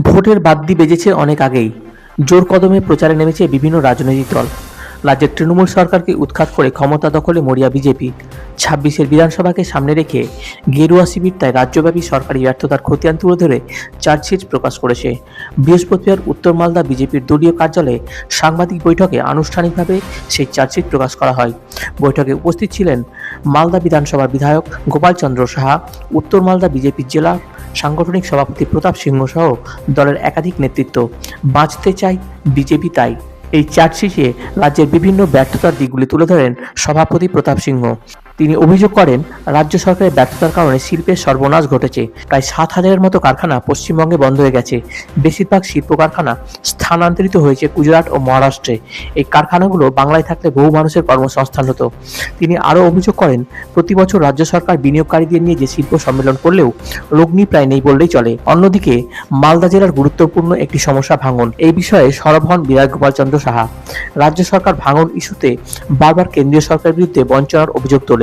ভোটের বাদ্যি বেজেছে অনেক আগেই। জোর কদমে প্রচারে নেমেছে বিভিন্ন রাজনৈতিক দল। রাজ্যের তৃণমূল সরকারকে উৎখাত করে ক্ষমতা দখলে মরিয়া বিজেপি। ২৬-এর বিধানসভাকে সামনে রেখে গেরুয়া শিবির তাই রাজ্যব্যাপী সরকারি ব্যর্থতার খতিয়ান তুলে ধরে চার্জশিট প্রকাশ করেছে। বৃহস্পতিবার উত্তর মালদা বিজেপির দলীয় কার্যালয়ে সাংবাদিক বৈঠকে আনুষ্ঠানিকভাবে সেই চার্জশিট প্রকাশ করা হয়। বৈঠকে উপস্থিত ছিলেন মালদা বিধানসভার বিধায়ক গোপাল চন্দ্র সাহা, উত্তর মালদা বিজেপির জেলা সাংগঠনিক সভাপতি প্রতাপ সিংহ সহ দলের একাধিক নেতৃত্ব। বাঁচতে চাই বিজেপি তাই। এই চার্জশিটে রাজ্যের বিভিন্ন ব্যর্থতার দিকগুলি তুলে ধরেন সভাপতি প্রতাপ সিংহ। তিনি অভিযোগ করেন, রাজ্য সরকারের ব্যর্থতার কারণে শিল্পের সর্বনাশ ঘটেছে। প্রায় ৭,০০০-এর মতো কারখানা পশ্চিমবঙ্গে বন্ধ হয়ে গেছে। বেশিরভাগ শিল্প কারখানা স্থানান্তরিত হয়েছে গুজরাট ও মহারাষ্ট্রে। এই কারখানাগুলো বাংলায় থাকলে বহু মানুষের কর্মসংস্থান হতো। তিনি আরও অভিযোগ করেন, প্রতি বছর রাজ্য সরকার বিনিয়োগকারীদের নিয়ে যে শিল্প সম্মেলন করলেও লগ্নি প্রায় নেই বললেই চলে। অন্যদিকে মালদা জেলার গুরুত্বপূর্ণ একটি সমস্যা ভাঙন। এই বিষয়ে সরব হন বিধায়ক গোপাল চন্দ্র সাহা। রাজ্য সরকার ভাঙন ইস্যুতে বারবার কেন্দ্রীয় সরকারের বিরুদ্ধে বঞ্চনার অভিযোগ তোলে।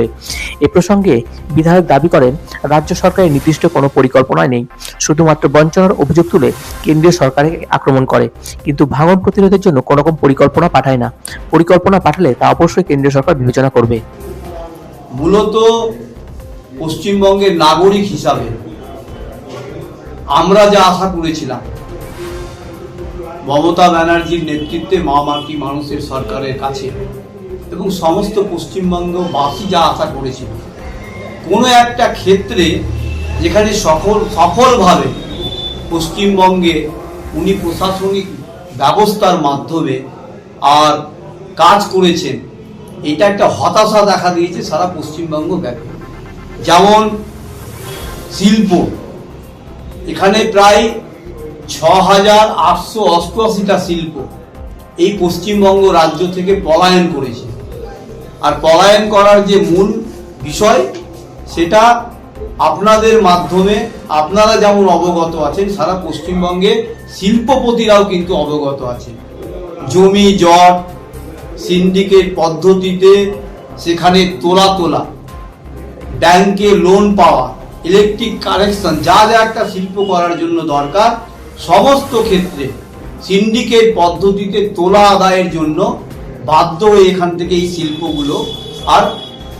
এ প্রসঙ্গে বিধায়ক দাবি করেন, রাজ্য সরকারের নির্দিষ্ট কোনো পরিকল্পনা নেই, শুধুমাত্র বঞ্চনার অভিযোগ তুলে কেন্দ্রীয় সরকারকে আক্রমণ করে, কিন্তু ভাঙন প্রতিরোধের জন্য কোনো রকম পরিকল্পনা পাঠায় না। পরিকল্পনা পাঠালে তা অবশ্যই কেন্দ্রীয় সরকার বিবেচনা করবে। মূলত পশ্চিমবঙ্গের নাগরিক হিসাবে আমরা যা আশা করেছিলাম মমতা ব্যানার্জির নেতৃত্বে মা মাটি মানুষের সরকারের কাছে এবং সমস্ত পশ্চিমবঙ্গবাসী যা আশা করেছিল, কোনো একটা ক্ষেত্রে যেখানে সফলভাবে পশ্চিমবঙ্গে উনি প্রশাসনিক ব্যবস্থার মাধ্যমে আর কাজ করেছেন, এটা একটা হতাশা দেখা দিয়েছে সারা পশ্চিমবঙ্গ ব্যাপী। যেমন শিল্প, এখানে প্রায় ৬,৮৮৮টা শিল্প এই পশ্চিমবঙ্গ রাজ্য থেকে পলায়ন করেছে। আর পলায়ন করার যে মূল বিষয়, সেটা আপনাদের মাধ্যমে আপনারা যেমন অবগত আছেন, সারা পশ্চিমবঙ্গে শিল্পপতিরাও কিন্তু অবগত আছেন। জমি জট, সিন্ডিকেট পদ্ধতিতে সেখানে তোলা, ব্যাংকে লোন পাওয়া, ইলেকট্রিক কানেকশন, যা যা একটা শিল্প করার জন্য দরকার, সমস্ত ক্ষেত্রে সিন্ডিকেট পদ্ধতিতে তোলা আদায়ের জন্য বাধ্য হয়ে এখান থেকে এই শিল্পগুলো আর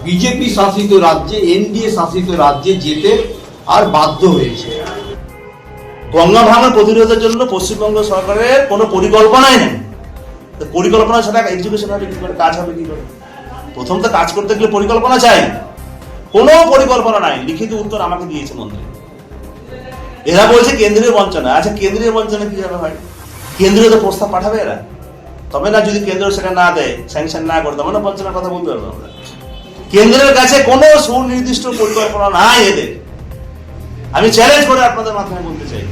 বিজেপি শাসিত রাজ্যে, এনডিএ শাসিত রাজ্যে যেতে আর বাধ্য হয়েছে। গঙ্গা ভাঙন প্রতিরোধের জন্য পশ্চিমবঙ্গ সরকারের কোনো পরিকল্পনাই নেই। পরিকল্পনা ছাড়া এক্সিকিউশন হবে কি করে, কাজ হবে কি করে? প্রথম তো কাজ করতে গেলে পরিকল্পনা চাই, কোনো পরিকল্পনা নাই। লিখিত উত্তর আমাকে দিয়েছে মন্ত্রী। এরা বলছে কেন্দ্রীয় বঞ্চনা। আচ্ছা, কেন্দ্রীয় বঞ্চনা কিভাবে হয়? কেন্দ্রীয় তো প্রস্তাব পাঠাবে এরা, তবে না। যদি কেন্দ্র সেটা না দেয়, স্যাংশন না করে, তবে না বঞ্চনার কথা বলতে পারবো আমরা। কেন্দ্রের কাছে কোনো সুনির্দিষ্ট পরিকল্পনা নাই এদের। আমি চ্যালেঞ্জ করে আপনাদের মাধ্যমে বলতে চাই,